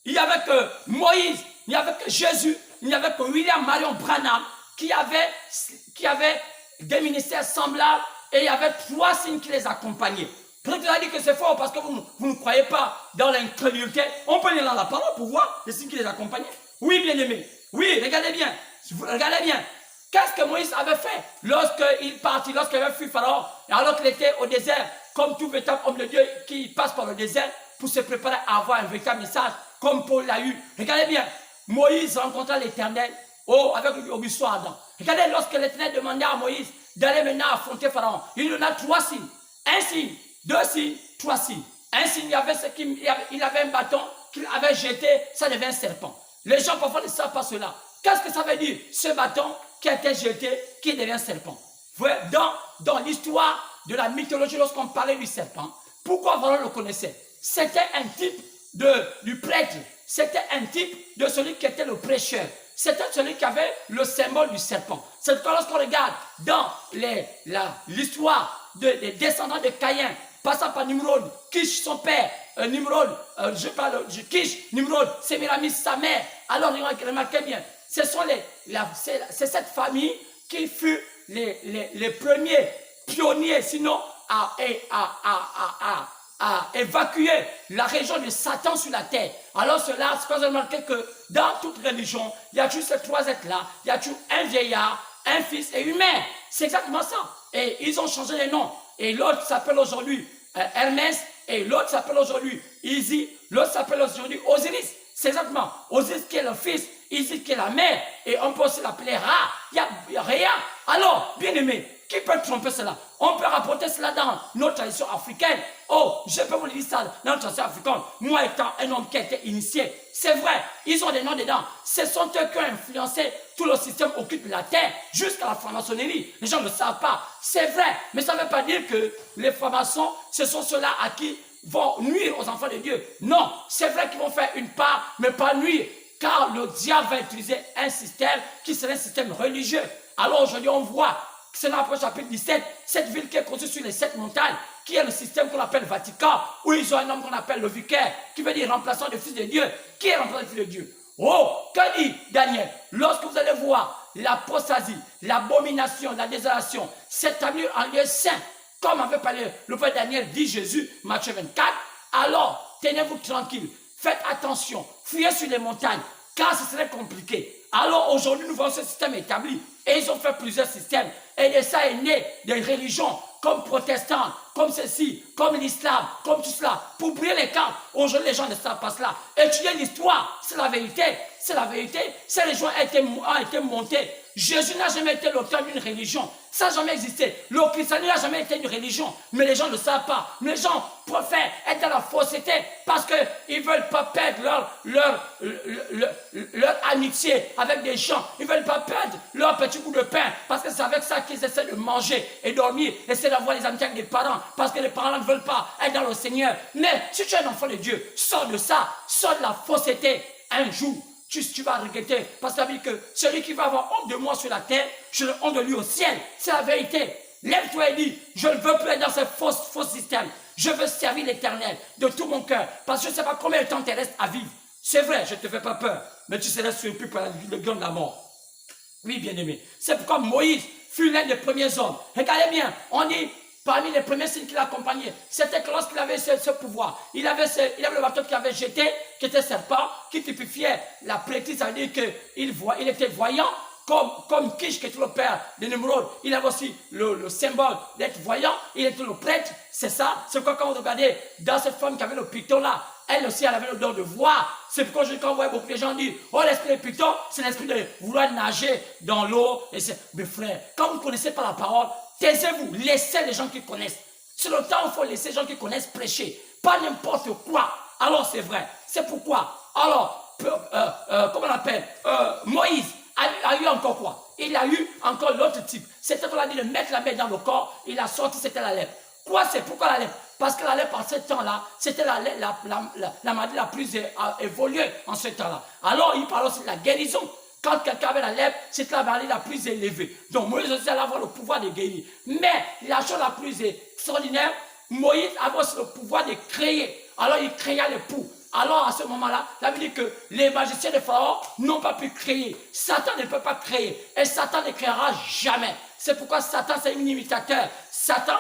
il n'y avait que Moïse, il n'y avait que Jésus, il n'y avait que William Marion Branham qui avait des ministères semblables et il y avait 3 signes qui les accompagnaient. Peut-être que vous allez dire que c'est faux parce que vous ne croyez pas dans l'incrédulité. On peut lire dans la parole pour voir les signes qui les accompagnaient. Oui, bien aimé. Oui, regardez bien. Regardez bien. Qu'est-ce que Moïse avait fait lorsqu'il partit, lorsqu'il avait fui Pharaon, et alors qu'il était au désert, comme tout véritable homme de Dieu qui passe par le désert pour se préparer à avoir un véritable message, comme Paul l'a eu. Regardez bien, Moïse rencontra l'Éternel avec le buisson ardent. Regardez, lorsque l'Éternel demandait à Moïse d'aller maintenant affronter Pharaon, il lui donna 3 signes. 1 signe, 2 signes, 3 signes. 1 signe, il avait un bâton qu'il avait jeté, ça devient un serpent. Les gens parfois ne savent pas cela. Qu'est-ce que ça veut dire, ce bâton qui a été jeté, qui devient un serpent? Dans l'histoire de la mythologie, lorsqu'on parlait du serpent, pourquoi Pharaon le connaissait? C'était un type du prêtre, c'était un type de celui qui était le prêcheur, c'était celui qui avait le symbole du serpent. C'est pourquoi lorsqu'on regarde dans l'histoire des descendants de Caïn, passant par Nimrod, Kish son père, Nimrod, Kish, Nimrod, Sémiramis sa mère, alors remarquez bien, c'est cette famille qui fut les premiers pionniers, sinon à évacuer la région de Satan sur la terre. Alors cela, c'est quand vous remarquez que dans toute religion, il y a toujours ces 3 êtres-là, il y a toujours un vieillard, un fils et une mère. C'est exactement ça. Et ils ont changé les noms. Et l'autre s'appelle aujourd'hui Hermès, et l'autre s'appelle aujourd'hui Isis, l'autre s'appelle aujourd'hui Osiris. C'est exactement Osiris qui est le fils, Isis qui est la mère, et on peut aussi l'appeler Ra. Il n'y a rien. Alors, bien aimé, qui peut tromper cela? On peut rapporter cela dans notre tradition africaine. Oh, je peux vous dire ça dans notre tradition africaine. Moi étant un homme qui a été initié, c'est vrai, ils ont des noms dedans. Ce sont eux qui ont influencé tout le système occulte de la terre jusqu'à la franc-maçonnerie. Les gens ne le savent pas. C'est vrai, mais ça ne veut pas dire que les francs-maçons, ce sont ceux-là à qui vont nuire aux enfants de Dieu. Non, c'est vrai qu'ils vont faire une part, mais pas nuire. Car le diable va utiliser un système qui serait un système religieux. Alors aujourd'hui, on voit, c'est dans l'Apôtre chapitre 17, cette ville qui est construite sur les 7 montagnes, qui est le système qu'on appelle Vatican, où ils ont un homme qu'on appelle le vicaire, qui veut dire remplaçant du Fils de Dieu. Qui est remplaçant du Fils de Dieu? Oh, que dit Daniel? Lorsque vous allez voir l'apostasie, l'abomination, la désolation s'établir en lieu saint, comme avait parlé le prophète Daniel, dit Jésus, Matthieu 24, alors tenez-vous tranquille, faites attention, fuyez sur les montagnes, car ce serait compliqué. Alors aujourd'hui, nous voyons ce système établi, et ils ont fait plusieurs systèmes, et de ça est né des religions comme protestantes, comme ceci, comme l'islam, comme tout cela, pour brûler les camps. Aujourd'hui, les gens ne savent pas cela. Étudier l'histoire, c'est la vérité, c'est la vérité. Ces religions ont été montées. Jésus n'a jamais été l'auteur d'une religion. Ça n'a jamais existé. Le christianisme n'a jamais été une religion. Mais les gens ne le savent pas. Mais les gens préfèrent être dans la fausseté parce qu'ils ne veulent pas perdre leur amitié avec des gens. Ils ne veulent pas perdre leur petit bout de pain parce que c'est avec ça qu'ils essaient de manger et dormir, essaient d'avoir des amitiés avec des parents parce que les parents ne veulent pas être dans le Seigneur. Mais si tu es un enfant de Dieu, sors de ça, sors de la fausseté. Un jour, tu vas regretter, parce que ça veut dire que celui qui va avoir honte de moi sur la terre, je le honte de lui au ciel. C'est la vérité. Lève-toi et dis, je ne veux plus être dans ce faux système. Je veux servir l'Éternel de tout mon cœur, parce que je ne sais pas combien de temps tu restes à vivre. C'est vrai, je ne te fais pas peur, mais tu seras surpris par le lion de la mort. Oui, bien-aimé. C'est pourquoi Moïse fut l'un des premiers hommes. Regardez bien, on dit, parmi les premiers signes qui l'accompagnaient, c'était que lorsqu'il avait ce pouvoir, il avait le bâton qu'il avait jeté, qui était serpent, qui typifiait la prêtrise, ça veut dire qu'il était voyant, comme Kish, qui était le père de Nimrod. Il avait aussi le symbole d'être voyant, il était le prêtre, c'est ça. C'est pourquoi quand vous regardez dans cette femme qui avait le python là, elle aussi, elle avait le don de voir. C'est pourquoi quand on voit beaucoup de gens dire, oh, l'esprit de python, c'est l'esprit de vouloir nager dans l'eau. Mais frère, quand vous ne connaissez pas la parole, taisez-vous, laissez les gens qui connaissent. C'est le temps où il faut laisser les gens qui connaissent prêcher. Pas n'importe quoi. Alors c'est vrai. C'est pourquoi. Alors, comment on appelle Moïse a eu encore quoi? Il a eu encore l'autre type. C'était qu'on a dit de mettre la main dans le corps. Il a sorti, c'était la lèpre. Quoi c'est? Pourquoi la lèpre? Parce que la lèpre, en ce temps-là, c'était la maladie la plus évoluée en ce temps-là. Alors, il parle aussi de la guérison. Quand quelqu'un avait la lèpre, c'était la maladie la plus élevée. Donc, Moïse aussi allait avoir le pouvoir de guérir. Mais la chose la plus extraordinaire, Moïse avait aussi le pouvoir de créer. Alors, il créa les poux. Alors à ce moment-là, la Bible dit que les magiciens de Pharaon n'ont pas pu créer. Satan ne peut pas créer. Et Satan ne créera jamais. C'est pourquoi Satan, c'est un imitateur. Satan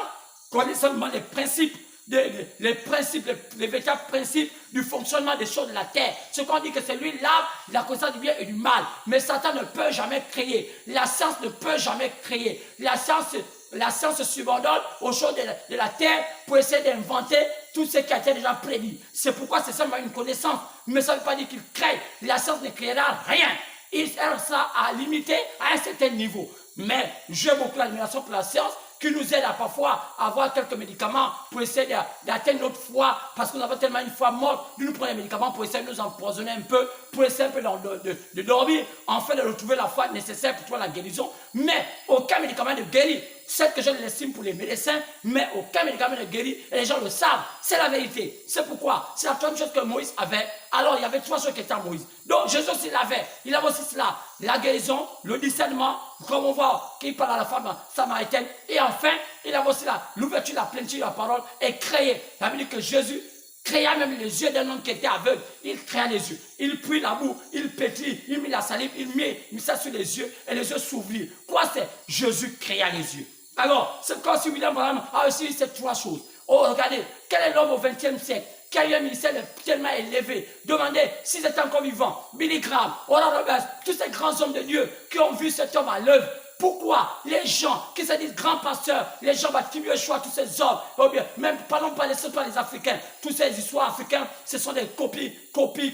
connaît seulement les principes, les véritables principes du fonctionnement des choses de la terre. Ce qu'on dit que c'est lui l'arbre, la connaissance du bien et du mal. Mais Satan ne peut jamais créer. La science ne peut jamais créer. La science se subordonne aux choses de la terre pour essayer d'inventer tout ce qui a été déjà prédit. C'est pourquoi c'est seulement une connaissance. Mais ça ne veut pas dire qu'il crée. La science ne créera rien. Elle sera à limiter à un certain niveau. Mais j'ai beaucoup d'admiration pour la science qui nous aide à parfois avoir quelques médicaments pour essayer d'atteindre notre foi, parce que nous avons tellement une foi morte, nous prenons des médicaments pour essayer de nous empoisonner un peu, pour essayer un peu de dormir, afin de retrouver la foi nécessaire pour trouver la guérison. Mais aucun médicament ne guérit. C'est que je l'estime pour les médecins, mais aucun médicament ne guérit, et les gens le savent. C'est la vérité. C'est pourquoi c'est la même chose que Moïse avait. Alors il y avait trois choses qui étaient en Moïse. Donc Jésus aussi l'avait. Il avait aussi cela. La guérison, le discernement, comme on voit qu'il parle à la femme samaritaine. Et enfin, il avait aussi l'ouverture, la plénitude de la parole et créer. Ça veut dire que Jésus créa même les yeux d'un homme qui était aveugle. Il créa les yeux. Il prit la boue, il pétrit, il mit la salive, il mit ça sur les yeux et les yeux s'ouvrirent. Quoi c'est? Jésus créa les yeux. Alors, c'est comme si William Branham a aussi ces trois choses. Oh, regardez, quel est l'homme au XXe siècle qui a eu un ministère tellement élevé? Demandez s'ils étaient encore vivants. Billy Graham, Oral Roberts, tous ces grands hommes de Dieu qui ont vu cet homme à l'œuvre. Pourquoi les gens qui se disent grands pasteurs, les gens attribuent choix à tous ces hommes, ou bien même parlons pas les Africains, tous ces histoires africaines, ce sont des copies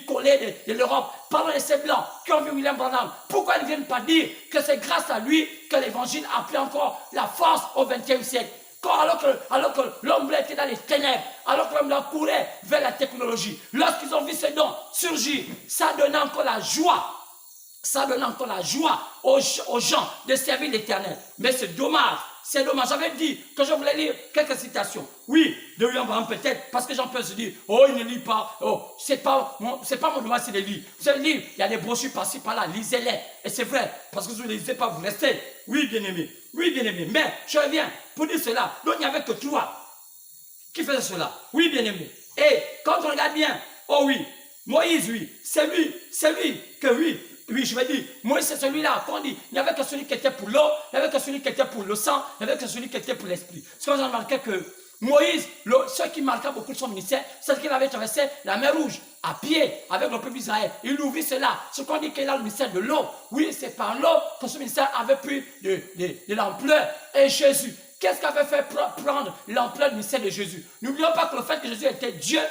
collées de l'Europe. Parlons de ces blancs qui ont vu William Branham. Pourquoi ils ne viennent pas dire que c'est grâce à lui que l'évangile a pris encore la force au XXe siècle? Alors que l'homme blanc était dans les ténèbres, alors que l'homme blanc courait vers la technologie, lorsqu'ils ont vu ces dons surgir, ça donnait encore la joie. Ça donne encore la joie aux gens de servir l'Éternel. Mais c'est dommage. C'est dommage. J'avais dit que je voulais lire quelques citations. Oui, de William Branham peut-être, parce que j'en peux se dire, oh, il ne lit pas. Oh, c'est pas mon devoir, c'est de lire. Vous allez lire, il y a des brochures par-ci, par-là, lisez-les. Et c'est vrai, parce que si vous ne lisez pas, vous restez. Oui, bien-aimé. Oui, bien-aimé. Mais je reviens pour dire cela. Donc, il n'y avait que toi qui faisais cela. Oui, bien-aimé. Et quand on regarde bien, oh oui, Moïse, oui, c'est lui que oui. Oui, je vais dire, Moïse, c'est celui-là qu'on dit, il n'y avait que celui qui était pour l'eau, il n'y avait que celui qui était pour le sang, il n'y avait que celui qui était pour l'esprit. Ce qu'on a remarqué que Moïse, ce qui marqua beaucoup de son ministère, c'est qu'il avait traversé la mer Rouge à pied avec le peuple d'Israël. Il ouvrit cela. Ce qu'on dit qu'il a le ministère de l'eau. Oui, c'est par l'eau que ce ministère avait pris de l'ampleur. Et Jésus, qu'est-ce qui avait fait prendre l'ampleur du ministère de Jésus? N'oublions pas que le fait que Jésus était Dieu,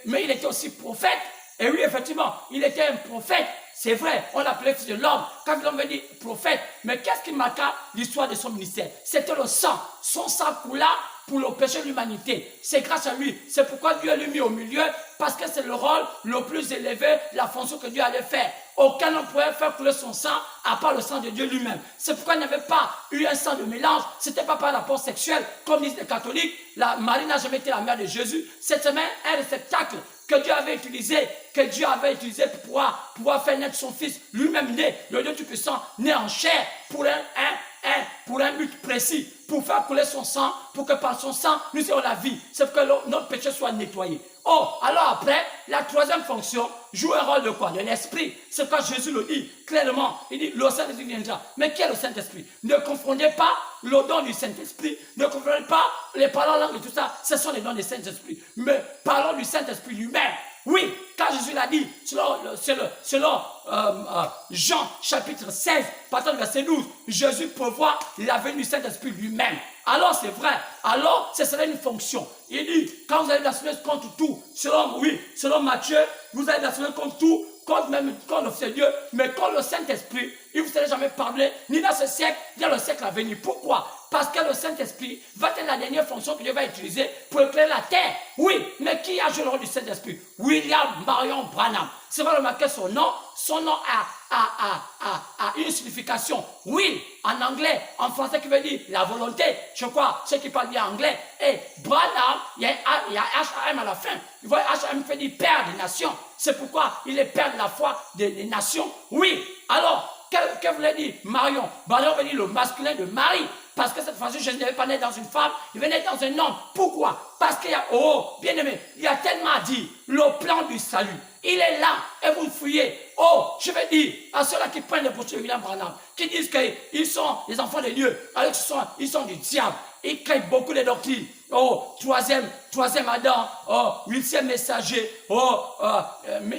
mais il était aussi prophète. Et oui, effectivement, il était un prophète. C'est vrai, on l'appelait fils de l'homme. Quand l'homme veut dire prophète, mais qu'est-ce qui marqua l'histoire de son ministère? C'était le sang. Son sang coula pour le péché de l'humanité. C'est grâce à lui. C'est pourquoi Dieu l'a mis au milieu, parce que c'est le rôle le plus élevé, la fonction que Dieu allait faire. Aucun ne pouvait faire couler son sang à part le sang de Dieu lui-même. C'est pourquoi il n'y avait pas eu un sang de mélange. Ce n'était pas par rapport sexuel, comme disent les catholiques. Marie n'a jamais été la mère de Jésus. C'était un réceptacle que Dieu avait utilisé pour pouvoir faire naître son fils, lui-même né, le Dieu Tout-Puissant, né en chair, pour un but précis, pour faire couler son sang, pour que par son sang, nous ayons la vie. C'est pour que notre péché soit nettoyé. Oh, alors après, la troisième fonction joue un rôle de quoi? De l'esprit. C'est quoi Jésus le dit clairement. Il dit, le Saint-Esprit viendra. Mais qui est le Saint-Esprit? Ne confondez pas le don du Saint-Esprit. Ne confondez pas les paroles langues et tout ça. Ce sont les dons du Saint-Esprit. Mais parlons du Saint-Esprit lui-même. Oui, quand Jésus l'a dit, selon Jean chapitre 16, partant du verset 12, Jésus prévoit la venue du Saint-Esprit lui-même. Alors c'est vrai, alors ce serait une fonction. Il dit, quand vous allez blasphémer contre tout, selon Matthieu, vous allez blasphémer contre tout, contre Dieu, mais contre le Saint-Esprit, il ne vous serait jamais parlé, ni dans ce siècle, ni dans le siècle à venir. Pourquoi? Parce que le Saint-Esprit va être la dernière fonction que Dieu va utiliser pour éclairer la terre. Oui, mais qui a joué le rôle du Saint-Esprit? William Marion Branham. C'est vrai, remarquer son nom a une signification. Oui, en anglais, en français qui veut dire la volonté. Je crois, ceux qui parlent bien anglais. Et Branham, il y a H-A-M à la fin. Vous voyez, H-A-M fait dire père des nations. C'est pourquoi il est père de la foi des nations. Oui, alors, que voulait dire Marion? Marion veut dire le masculin de Marie. Parce que cette fois-ci, je ne devais pas naître dans une femme, il venait naître dans un homme. Pourquoi? Parce qu'il y a, oh, bien aimé, il y a tellement dit, le plan du salut. Il est là et vous le fouillez. Oh, je vais dire à ceux-là qui prennent le poste de William Branham, qui disent qu'ils sont les enfants de Dieu, alors qu'ils sont du diable. Ils créent beaucoup de doctrines. Oh, troisième Adam, oh, huitième messager, oh,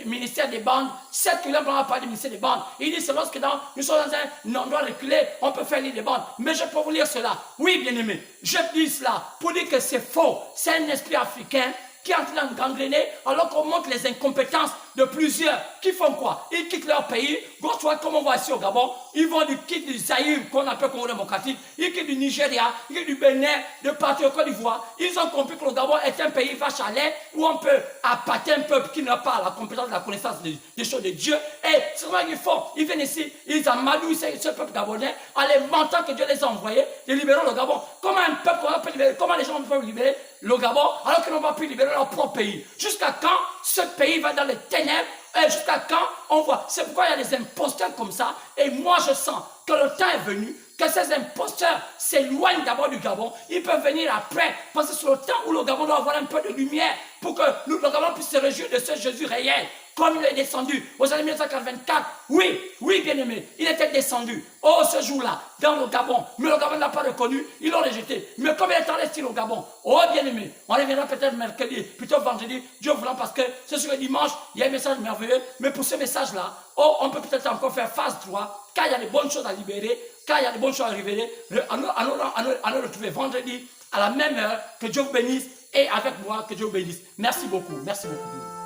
ministère des bandes. Certes, William Branham parle du ministère des bandes. Il dit c'est lorsque nous sommes dans un endroit reculé, on peut faire lire des bandes. Mais je peux vous lire cela. Oui, bien aimé, je dis cela pour dire que c'est faux. C'est un esprit africain qui est en train de gangréner, alors qu'on montre les incompétences de plusieurs qui font quoi? Ils quittent leur pays. Gauche, comme on voit ici au Gabon, ils vont du quitte du Zaïre, qu'on appelle Congo démocratique, ils quittent du Nigeria, ils quittent du Bénin, de partout au Côte d'Ivoire. Ils ont compris que le Gabon est un pays vache à lait où on peut appâter un peuple qui n'a pas la compétence, la connaissance des choses de Dieu. Et c'est ce qu'ils font. Ils viennent ici, ils amadouillent ce peuple gabonais en les mentant que Dieu les a envoyés de libérer le Gabon. Comment un peuple peut libérer, comment les gens peuvent libérer le Gabon alors qu'ils n'ont pas pu libérer leur propre pays? Jusqu'à quand ce pays va dans les ténèbres? Et jusqu'à quand on voit? C'est pourquoi il y a des imposteurs comme ça. Et moi, je sens que le temps est venu, que ces imposteurs s'éloignent d'abord du Gabon. Ils peuvent venir après, parce que c'est le temps où le Gabon doit avoir un peu de lumière pour que le Gabon puisse se réjouir de ce Jésus réel. Comme il est descendu aux années 1984, oui, bien aimé, il était descendu, oh, ce jour-là, dans le Gabon, mais le Gabon n'a pas reconnu, ils l'ont rejeté. Mais comme il est resté au Gabon, oh, bien aimé, on reviendra peut-être mercredi, plutôt vendredi, Dieu voulant, parce que ce sur le dimanche, il y a un message merveilleux, mais pour ce message-là, oh, on peut peut-être encore faire phase 3, car il y a des bonnes choses à libérer, car il y a des bonnes choses à révéler, à nous retrouver vendredi, à la même heure, que Dieu vous bénisse, et avec moi, que Dieu vous bénisse. Merci beaucoup, merci beaucoup.